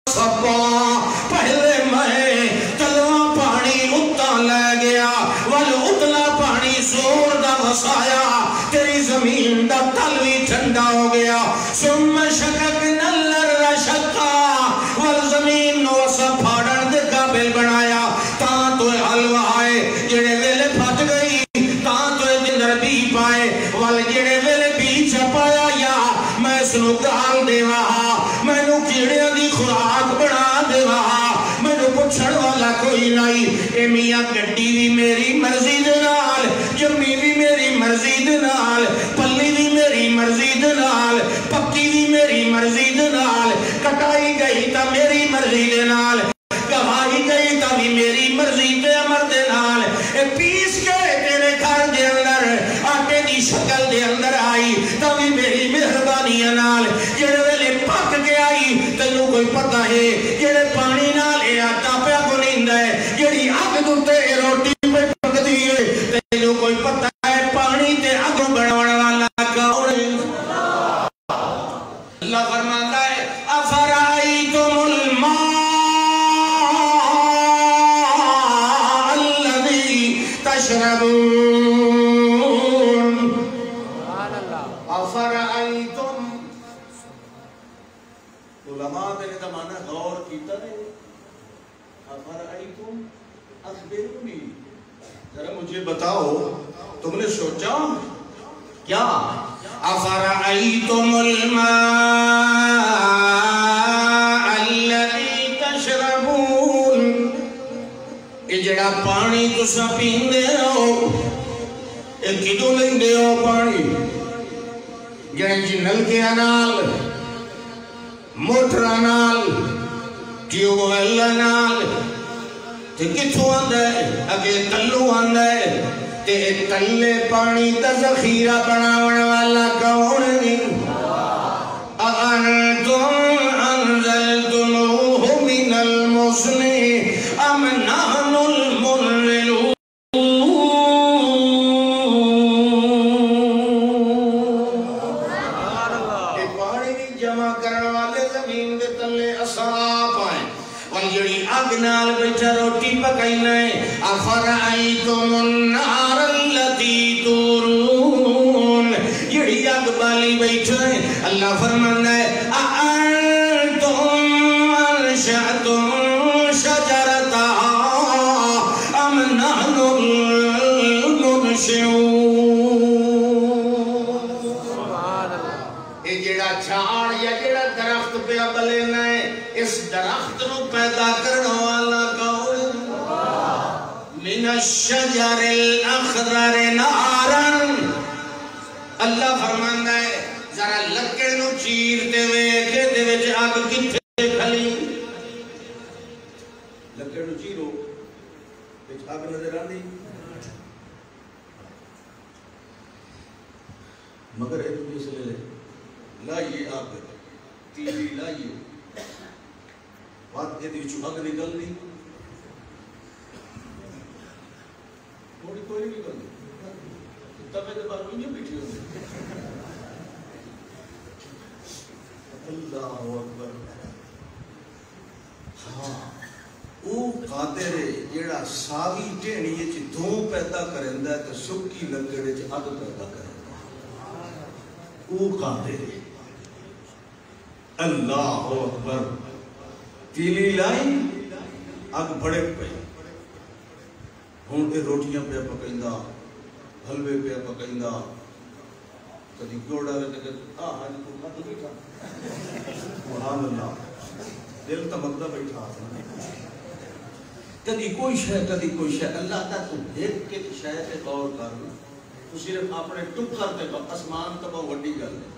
سبا پہلے میں تلوا پانی اتنا لے گیا والاتلا پانی زور دا وسایا تیری زمین دا تل بھی ٹھنڈا ہو گیا ثم شققنا الارض شقا والزمین نو سب پھاڑن دے قابل بنایا تاں تو حلوہ آئے جڑے ویلے پھٹ گئی تاں تو دندر بھی پائے وال جڑے ویلے بھی چھپایا یا میں سنو گال دے وہاں میں نو کیڑیاں دی خوراک بنا دے وہاں میں نو پچھڑ والا کوئی نہیں اے میاں گڈی بھی میری مرضی دے نال جمی بھی میری مرضی دے نال پلی بھی میری مرضی دے نال پکی بھی میری مرضی دے نال کٹائی گئی تا میری مرضی دے نال گواہی گئی تا بھی میری مرضی دے امر دے نال اے پیس کے تیرے گھر دے اندر آٹے دی شکل دے اندر آئی تا بھی میری مہربانی نال جڑے ویلے پک کے آئی تینوں کوئی پتہ ہے جڑے پانی نال اے آٹا پیا کو نیندہ ہے جڑی آگ دوتے روٹی پہ پک دیئے تینوں کوئی پتہ ہے پانی تے آگوں بڑھوڑا والا کون ہے اللہ فرماتا ہے افرائیتم الماء تشربون افرائیتم علماء نے معنی غور کیتا ہے افرائیتم اخبرونی ذرا مجھے بتاؤ تم نے سوچا کیا افرائیتم الماء الذی تشربون کہ جڑا پانی تسا پیندے ہو ایک کدو لیندے ہو پانی جڑے جی نلکے نال موٹر نال ٹیوب ویل نال تے کتھوں آندا ہے اگے تلو آندا ہے تے تلے پانی دا ذخیرہ بناون والا کون ہے اَأَنْتُمْ أَنزَلْتُمُوهُ مِنَ الْمُزْنِ أَمْ نَحْنُ الْمُنزِلُونَ اے پانی بھی جمع کرنے والے زمین دے تلے اصحاب آئیں والجڑی آگ نال بیٹھا روٹی پکائنا ہے افرائیتم النار التی تورون جڑی آگ بالی بیٹھا ہے اللہ فرمانا ہے اَأَنْتُمْ أَنشَأْتُمْ شَجَرَتَهَا أَمْ نَحْنُ الْمُنشِئُونَ اے جڑا جھاڑ یا جڑا درخت پہ بلینا ہے اس درخت نو پیدا کرنا والا کون من الشجر الاخضر نارا اللہ فرماندا ہے ذرا لکڑ نو چیرتے ہوئے کہ دے وچ اگ کتھے کھلی لکڑ نو چیرو وچ اگ نظر آندی مگر اے تو اس لے لائیے اگ تیلی لائیے بات یہ دیچو اگ نکل نہیں کوئی نکل نہیں تب ہے دبار میں نہیں بیٹھی ہوئی اللہ اکبر ہاں او قادر ہے جیڑا ساوی ٹینی یہ چی دھوں پیدا کرندہ ہے تو سکی لکڑے چی اگ پیدا کرندہ او قادر ہے اللہ اکبر تیلی لائی اگ بڑے پہ ہون دے روٹیاں پہ پکائندہ حلوے پہ پکائندا کدی گوڑا تے حج کو کھا بیٹھا سبحان اللہ دل تمکدا بیٹھا کدی کوئی شے اللہ دا تو ایک شے تے غور کر تو صرف اپنے ٹکر تے آسمان تو وڈی گل ہے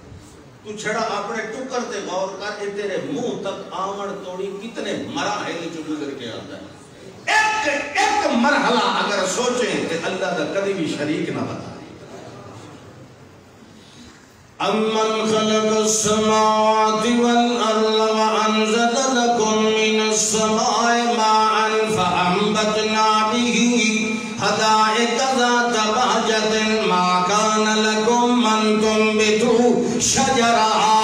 تو چھڑا اپنے ٹکر تے غور کر اے تیرے منہ تک آمن توڑی کتنے مراحل چ گزر کے آتا ہے ایک مرحلہ اگر سوچیں کہ اللہ دا کبھی بھی شریک نہ بتا امن خلق السماوات والارض وانزل لكم من السماء ماء فانبتنا به حدائق ذات بهجة ما كان لكم ان تنبتوا شجرها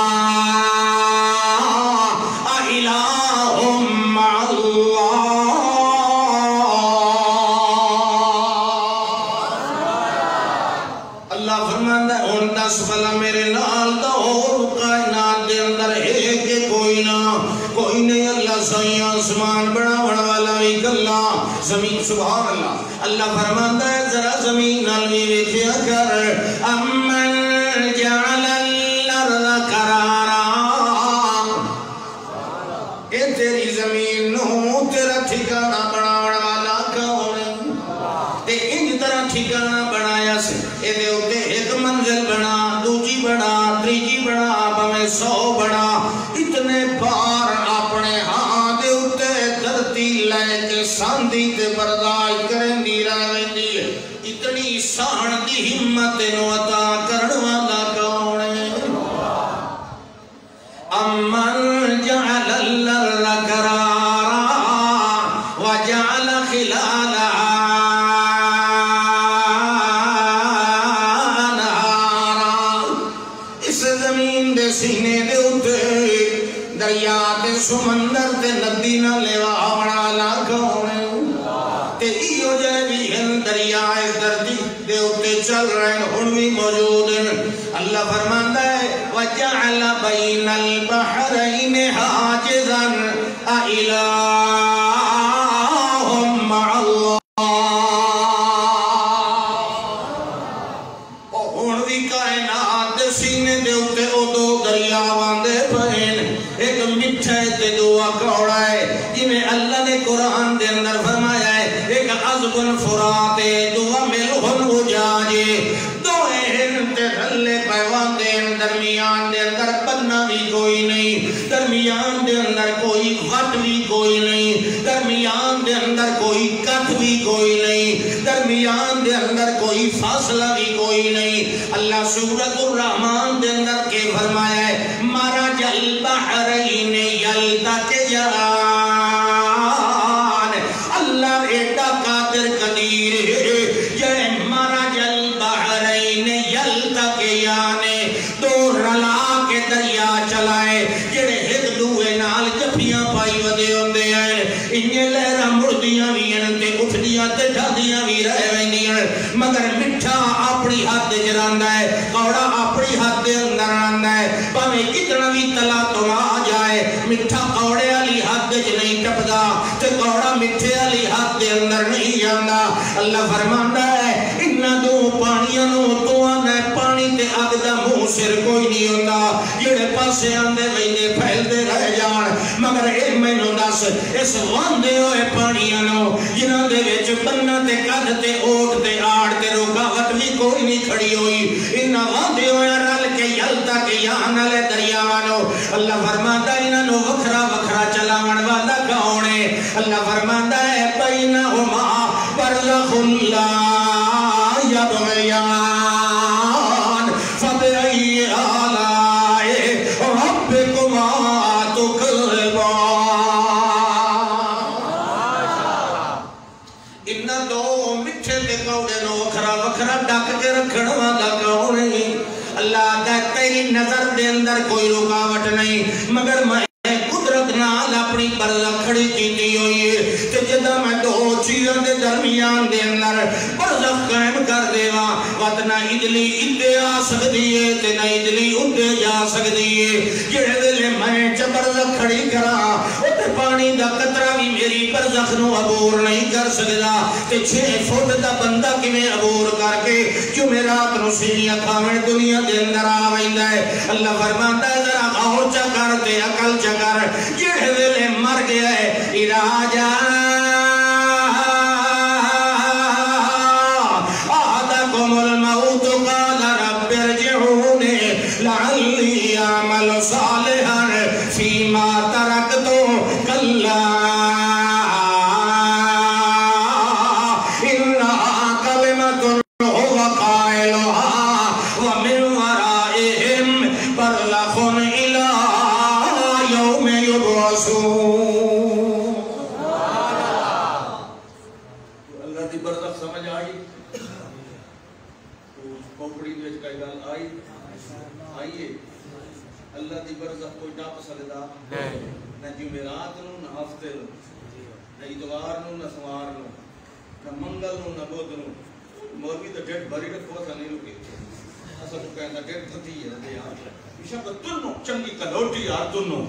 أإله مع الله اللہ فرماتا ہے ان دس بلا میرے نال دا اور کائنات دے اندر ہے کہ کوئی نہیں اللہ سائیں آسمان بناون والا بھی کلا زمین سبحان اللہ اللہ فرماتا ہے ذرا زمین نال بھی ویکھیا کر امن جعل الارض قرارا اے تیری زمین نو تیرا ٹھکانہ بناون والا کون تے ان طرح ٹھکانہ بنایا سے اے دے اوتے ایک منزل بنا دوجی بنا تریجی بنا بھویں 100 بنا اتنے بار اپنے ہاں دے اوتے دھرتی لے کے ساندھی تے برداشت کرن دی رہندی اتنی سان دی ہمت نو عطا کرن والا کون ہے امن جعل الارض قرارا وجعل خلالها سینے دے اتے دریا دے سمندر دے ندی نہ لیوا بنا لا کون تے ایو جے بھی ہن دریا دردی دے اتے چل رہے ہیں ہن بھی موجود ہیں اللہ فرماندا ہے وجعل بین البحرین حاجزا اِلٰہ مع اللہ ہن بھی کائنات دے سینے دے اتے دریا باندے پہن ایک مٹھا ہے تے دعا کوڑا ہے جنہیں اللہ نے قرآن دے اندر فرمایا ہے ایک عذب فرات ہے دعا ملہن اجاجے دوہن تے رلے پیوان دے درمیان دے اندر بننا بھی کوئی نہیں درمیان دے اندر کوئی غٹ بھی کوئی نہیں درمیان دے اندر کوئی کٹ بھی کوئی نہیں درمیان دے اندر کوئی فاصلہ بھی کوئی نہیں اللہ سورۃ الرحمن دے اندر کے فرمایا ہے مرج البحرین یلتقیان اللہ ایڈا قادر قدیر ہے یہ مرج البحرین یلتقیان دو رلا کے دریا چلائے جڑے ایک دوے نال جفیاں پائی ودے ہوندے ہیں انہیں لہراں مردیاں بھی ہیں تے اٹھدیاں تے ڈھادیاں بھی رہ ویندیاں مگر مٹھا اپنی حد وچ رہندا ہے کوڑا اپنی حد دے اندر رہندا ہے بھاویں کتنا بھی تلا تو آ جائے مٹھا کوڑے والی حد وچ نہیں ٹپدا تے کوڑا میٹھے والی حد دے اندر نہیں جاندا اللہ فرماندا ہے انہاں دو پانیاں نو توواں نے پانی تے اگ دا منہ سر کوئی نہیں ہوندا جڑے پاسے آندے ویندے پھیلدے رہ جان مگر اے مینوں دس اس واندے ہوئے پانیاں نو جنہاں دے وچ بننا تے کد تے اوٹ تے آڑ تے رکاوٹ بھی کوئی نہیں کھڑی ہوئی انہاں واندے ہوئے رل کے یلتقیان والے دریاواں نو اللہ فرماندا انہاں نو وکھرا وکھرا چلاون والا کون ہے اللہ فرماندا ہے بینہما برزخ لا یبغیان فبأی آلاء ربکما تکذبان انہاں دو مٹھے تے کوڑے نو وکھرا وکھرا ڈک کے رکھن والا کون ہے اللہ دا تیری نظر دے اندر کوئی رکاوٹ نہیں مگر میں قدرت نال اپنی برزخ کھڑی کیتی ہوئی ہے تے جداں میں دو چیزاں دے درمیان دے اندر برزخ قائم کر دیوا وقت نہ اجلی اندے آ سکتی ہے تے نہ اجلی اندے جا سکتی ہے جڑے ویلے میں چ برزخ کھڑی کرا تے پانی دا قطرہ بھی میری برزخ نو عبور نہیں کر سکدا تے 6 فٹ دا بندہ کیویں عبور کر کے جمعرات نو سیڑھیاں کھاویں دنیا دے اندر آ ویندا ہے اللہ فرماتا ہے ذرا غور چا کر تے عقل چا کر جڑے ویلے مر گیا ہے راجا آدکم الموت قال رب ارجعون لعلی اعمل صالحا فیما ترکت کلا انہا کلمۃ هو قائلها ومن ورائهم برزخ الى یوم یبعثون اللہ دی برزخ کوئی ٹاپ سکدا نہ جمعرات نو نہ ہفتے نو نہ اتوار نو نہ سوار نو نہ منگل نو نہ بدھ نو مولوی تو ڈیٹ بھری رکھو تھا نہیں رکے اصل تو کہندا ڈیٹ تھی ہے یار شب تنو چنگی کلوٹی یار تنو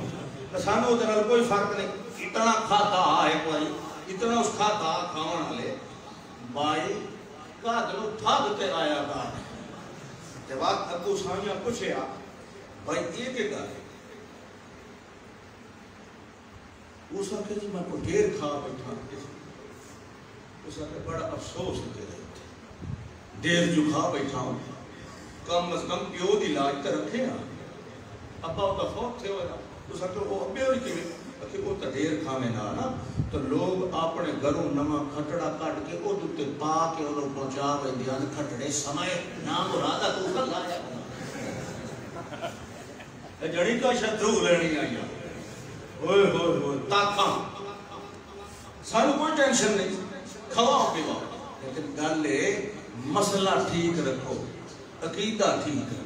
سانو ادھر کوئی فرق نہیں اتنا کھاتا ہے کوئی اتنا اس کھاتا کھاون والے بھائی قاد نو ٹھگ تے آیا با جب ابو سامیاں پوچھیا بھائی یہ کہ گا ہے اس وقت جی میں کو دیر کھا بیٹھا اس وقت بڑا افسوس دے رہے تھے دیر جو کھا بیٹھا ہوں کم از کم پیو دی لاج تے رکھے نا ابا ہوتا فوت تھے ہوئے نا اس وقت وہ ابے ہوئی کہ وہ تا دیر کھانے نا تو لوگ اپنے گھروں نما کھٹڑا کٹ کے او دوتے پا کے انہوں پہنچا ہوئے دیان کھٹڑے سمائے نام مرادہ تو کل لایا جڑی کا شترو لینی آئی ہوئے ہوئے ہوئے تاکھاں سانو کوئی ٹینشن نہیں کھواؤ پیواؤ لیکن گالے مسئلہ ٹھیک رکھو عقیدہ ٹھیک رکھو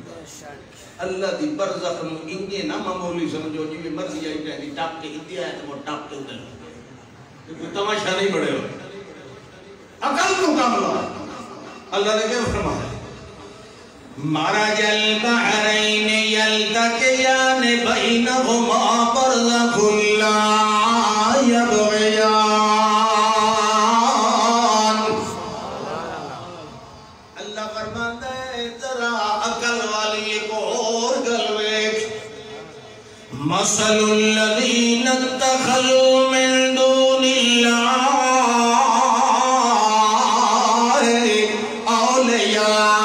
اللہ دی برزخ نو انگے نہ معمولی سمجھو جی میں مرضی آئی کہنی ٹاپ کے اتیا ہے تو وہ ٹاپ کے ادھر کوئی تماشا نہیں بڑے ہو عقل تو کام لو اللہ نے کیا فرمایا مرج البحرین یلتقیان بینہما برزخ لا یبغیان اللہ فرماتا ہے ذرا عقل والی ایک اور گلویک مثل الذین اتخذوا من دون اللہ اولیاء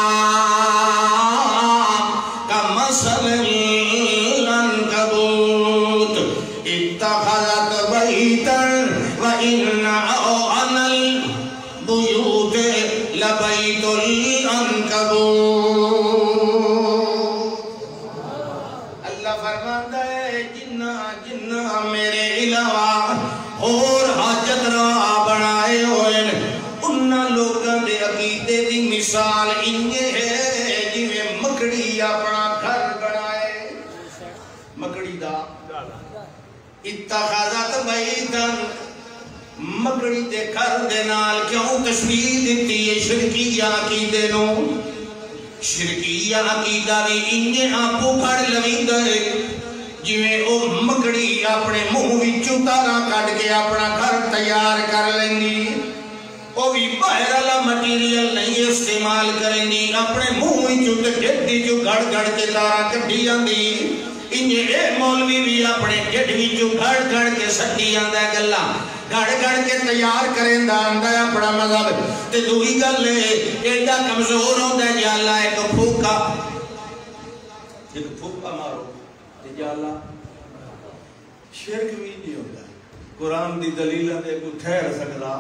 مثال انجے ہے جی میں مکڑی اپنا گھر بنائے مکڑی دا اتخاذت بیتن مکڑی دے گھر دے نال کیوں تشبیہ دیتی ہے شرکیہ عقیدے نو شرکیہ عقیدہ بھی انجے آپو گھر لویں گئے جی میں او مکڑی اپنے منہ وچوں تارا کٹ کے اپنا گھر تیار کر لینی وہ بھی باہر والا مٹیریل نہیں استعمال کریں گی اپنے منہ جو ڈڈی جو گھڑ گھڑ کے تارا کٹی آندی انہیں اے مولوی بھی اپنے ڈڈی جو گھڑ گھڑ کے سٹی آندہ گلا گھڑ گھڑ کے تیار کریں دا آندہ اپنا مذہب تے دوئی گل لے ایڈا کمزور ہوتا ہے جالا ایک پھوکا مارو تے جالا شرک بھی نہیں ہوتا قرآن دی دلیلہ دے کو ٹھہر سکتا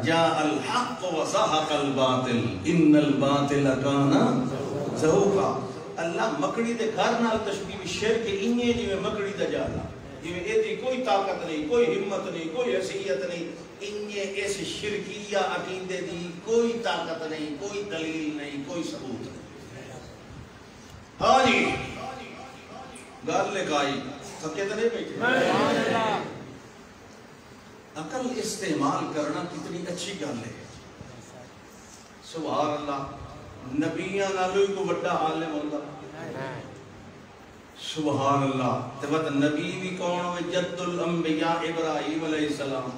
جاء الحق وزهق الباطل ان الباطل كان زهوقا اللہ مکڑی دے گھر نال تشبیہ شرک انہی جی میں مکڑی دا جالا جی میں ایتی کوئی طاقت نہیں کوئی ہمت نہیں کوئی حیثیت نہیں انہی اس شرکیہ عقیدے دی کوئی طاقت نہیں کوئی دلیل نہیں کوئی ثبوت نہیں ہاں جی گل لگائی تھکے تو نہیں بیٹھے عقل استعمال کرنا کتنی اچھی گل ہے. سبحان اللہ. نبیاں نالوں ہی کوئی بڑا عالم ہوتا. سبحان اللہ. تو نبی بھی کون ہوئے؟ جد الانبیاء ابراہیم علیہ السلام.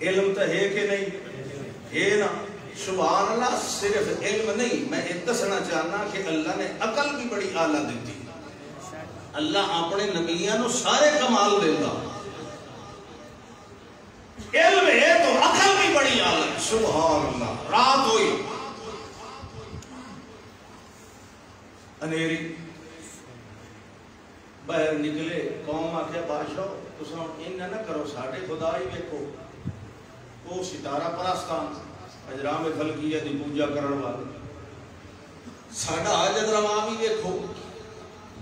علم تو ہے کہ نہیں؟ ہے نا. سبحان اللہ. صرف علم نہیں، میں یہ دسنا چاہنا کہ اللہ نے عقل بھی بڑی اعلیٰ دیتی. اللہ اپنے نبیاں نو سارے کمال دیتا. علم ہے تو عقل بھی بڑی اعلیٰ. سبحان اللہ. رات ہوئی انیری، باہر نکلے، قوم آکھے بادشاہ تساں انہاں نہ کرو، ساڈے خدا ہی ویکھو، وہ ستارہ پرستان اجرام فلکیہ دی پوجا کرن والے، ساڈا حاجت روا بھی ویکھو،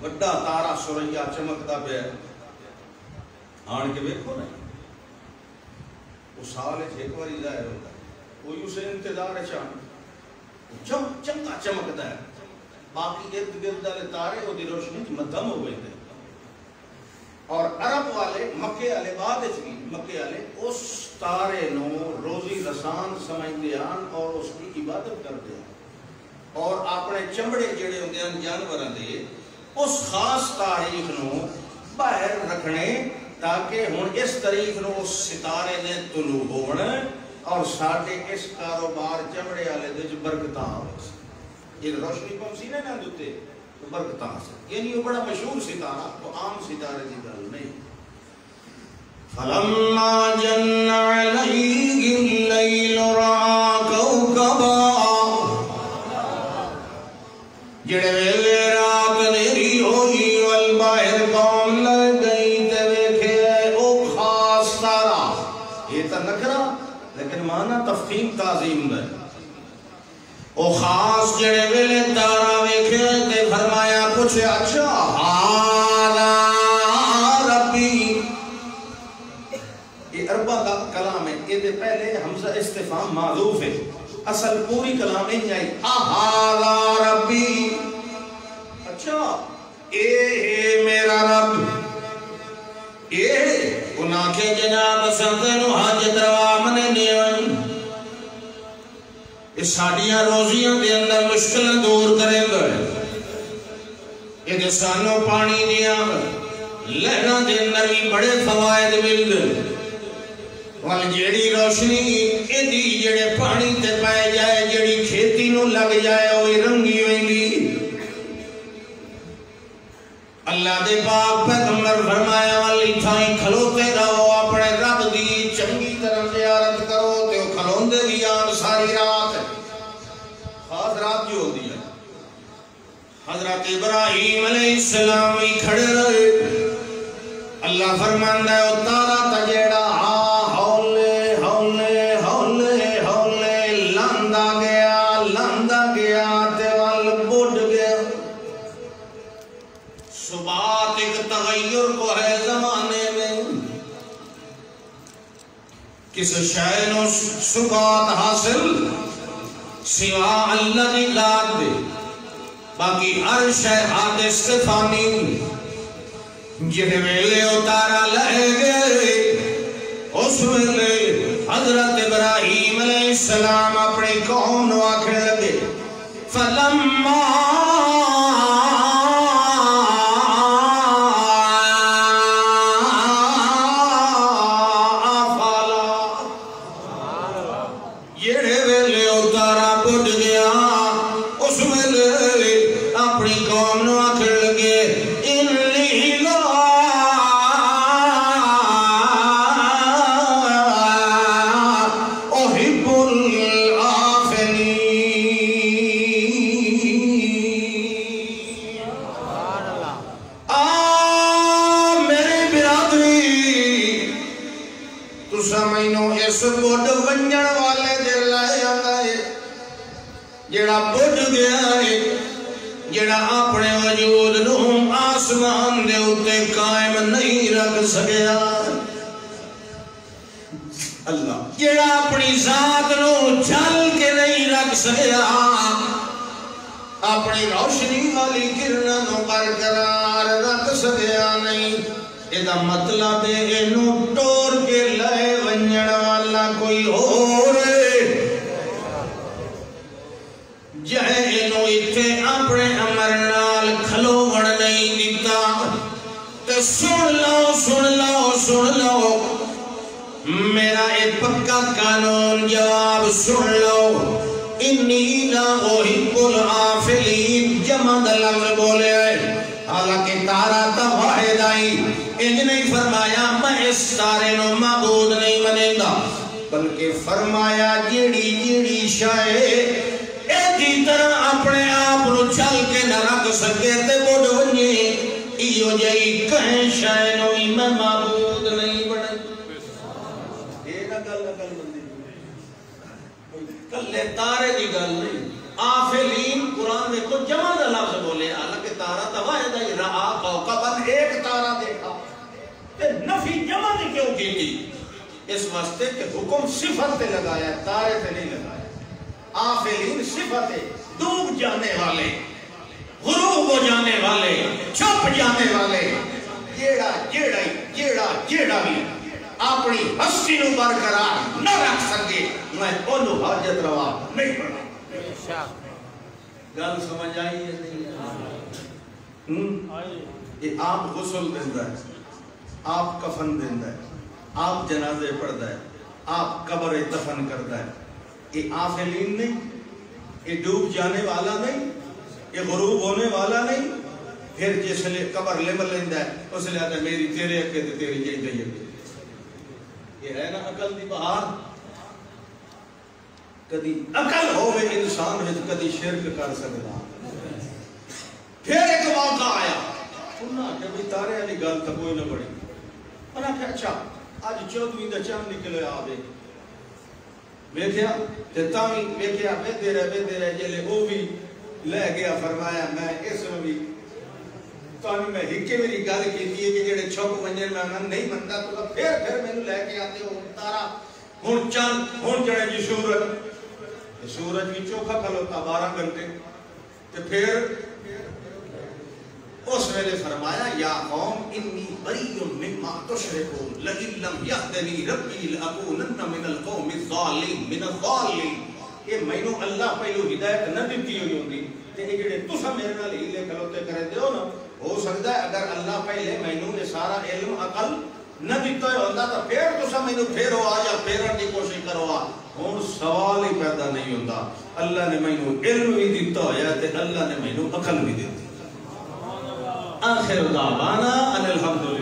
بڑا تارا سوریا چمکدا پیا، آن کے ویکھو نہیں. وہ سال ایک باری ظاہر ہوتا ہے، کوئی اسے انتظار ہے، چمکا چمکتا ہے، باقی ارد گرد والے تارے وہ دی روشنی مدھم ہو گئے تھے. اور عرب والے مکے والے بعد مکے والے اس تارے نو روزی رسان سمجھتے ہیں اور اس کی عبادت کرتے ہیں، اور اپنے چمڑے جڑے ہوتے ہیں جانوراں دے اس خاص تاریخ نو باہر رکھنے تاکہ ہن اس تاریخ نو اس ستارے نے طلوع ہون اور ساڈے اس کاروبار چمڑے والے دے برکتاں آوے. ایک روشنی پہنچی نا نہ دوتے تو برکتاں سے، یعنی وہ بڑا مشہور ستارہ، وہ عام ستارے کی گل نہیں. فلما جن علیہ اللیل رأى کوکبا، جڑے ویلے رات نیری ہوئی والباہر قوم لگ گئی تے ویکھے او خاص تارا. یہ تا نکرا لیکن معنی تفخیم تعظیم ہے. او خاص جڑے ویلے تارا ویکھے تے فرمایا کچھ اچھا حالا ربی. یہ اربع کا کلام ہے، یہ دے پہلے حمزہ استفہام معذوف ہے، اصل پوری کلام نہیں آئی. حالا ربی، اچھا اے ہے میرا رب. اے انہاں کے جناب سنتنو حاجت روا منے نیون، اس ساڑیاں روزیاں دے اندر مشکلیں دور کریں گے. یہ دے سانوں پانی دیا لہنا دے اندر بھی بڑے فوائد مل گئے. وال جیڑی روشنی یہ دی جیڑے پانی تے پائے جائے، جیڑی کھیتی نو لگ جائے وہی رنگی ہوئی دی. اللہ دے پاک پیغمبر فرمایا والی تھائیں کھلوتے رہو، اپنے رب دی چنگی طرح زیارت کرو تے وہ کھلوندے دیان ساری رات. خاص رات جو ہوتی ہے حضرت ابراہیم علیہ السلام ہی کھڑے رہے. اللہ فرماندا ہے او تارا تجیڑا ہولے ہولے ہولے ہولے لاندا گیا تے وال بڑھ گیا. صبات ایک تغیر کو ہے زمانے میں، کس شے نو صبات حاصل سوا اللہ دی ذات دے، باقی ہر شے حادث سے فانی. جن ویلے اتارا لے گئے اس ویلے حضرت ابراہیم علیہ السلام اپنی قوم نو آکھنے لگے فلما جڑا بڑھ گیا ہے، جڑا اپنے وجود نو آسمان دے اتے قائم نہیں رکھ سکیا. اللہ جڑا اپنی ذات نو جھل کے نہیں رکھ سکیا، اپنی روشنی والی کرن نو برقرار رکھ سکیا نہیں. ادا مطلب اینو ٹور کے لائے ونجن والا کوئی اور جہے اینو اتھے اپنے امر نال کھلو وڑ نہیں دیتا تو سن لو میرا ایک پکا قانون جواب سن لو انی لا احب العافلین جمع لفظ بولے آئے حالانکہ تارا تا واحد آئی انج نہیں فرمایا میں اس تارے نو معبود نہیں منیندہ بلکہ فرمایا جیڑی شائے ایدی طرح اپنے آپ نو چل کے نہ رکھ سکے تے بڑھ ونجے ایو جائی کہیں شائے نو میں معبود نہیں بنے کلے تارے دی گل نہیں آفلین قرآن میں کو جمع دا لفظ بولے حالانکہ تارا تا واحد ہے رہا کوکبن ایک تارا دیکھا تے نفی جمع دی کیوں کی تھی اس واسطے کہ حکم صفت تے لگایا تارے تے نہیں لگایا آفلین صفت ہے ڈوب جانے والے غروب ہو جانے والے چھپ جانے والے جیڑا بھی اپنی ہستی نو برقرار نہ رکھ سکے میں انہوں حاجت روا نہیں پڑھا گل سمجھ آئی ہے نہیں یہ آپ غسل دیندہ ہے آپ کفن دیندہ ہے آپ جنازے پڑھتا ہے آپ قبر دفن کرتا ہے یہ آفلین نہیں یہ ڈوب جانے والا نہیں یہ غروب ہونے والا نہیں پھر جس لئے قبر لیمل لیندہ ہے اس لئے آتا ہے میری تیرے اکے تھے تیری جائیں جائیں یہ ہے نا عقل دی بہار کدی عقل ہوئے انسان ہے کدی شرک کر سکتا پھر ایک موقع آیا انہاں کہ بھی تارے علی گل تھا کوئی نہ بڑی انہاں کہ اچھا آج 14ویں دا چاند نکلے آوے بیٹھیا تتاویں بیٹھیا بیدے رہے جلے وہ بھی لے گیا فرمایا میں اس میں بھی تو میں ہکے میری گل کی تھی کہ جڑے چھپ منجر میں انہوں نہیں منتا تو پھر میں لے کے آتے ہو تارا ہون چاند ہون جڑے جی سورج کی چوکھا کھلوتا 12 گھنٹے تو پھر اس ویلے فرمایا یا قوم انی بری مما تشرکون لئن لم یهدنی ربی لأکونن من القوم الظالمین یہ مینوں اللہ پہلو ہدایت نہ دیتی ہوئی ہوندی تے یہ جڑے تساں میرے نال ہیلے کھلوتے کرے دیو نا ہو سکتا ہے اگر اللہ پہلے مینوں نے سارا علم عقل نہ دیتا ہوتا تو پھر تساں مینوں پھیرو آ یا پھیرن دی کوشش کرو آ ہن سوال ہی پیدا نہیں ہوتا اللہ نے مینوں علم بھی دیتا ہویا تے اللہ نے مینوں عقل بھی دیتی آخر دعوانا ان الحمدللہ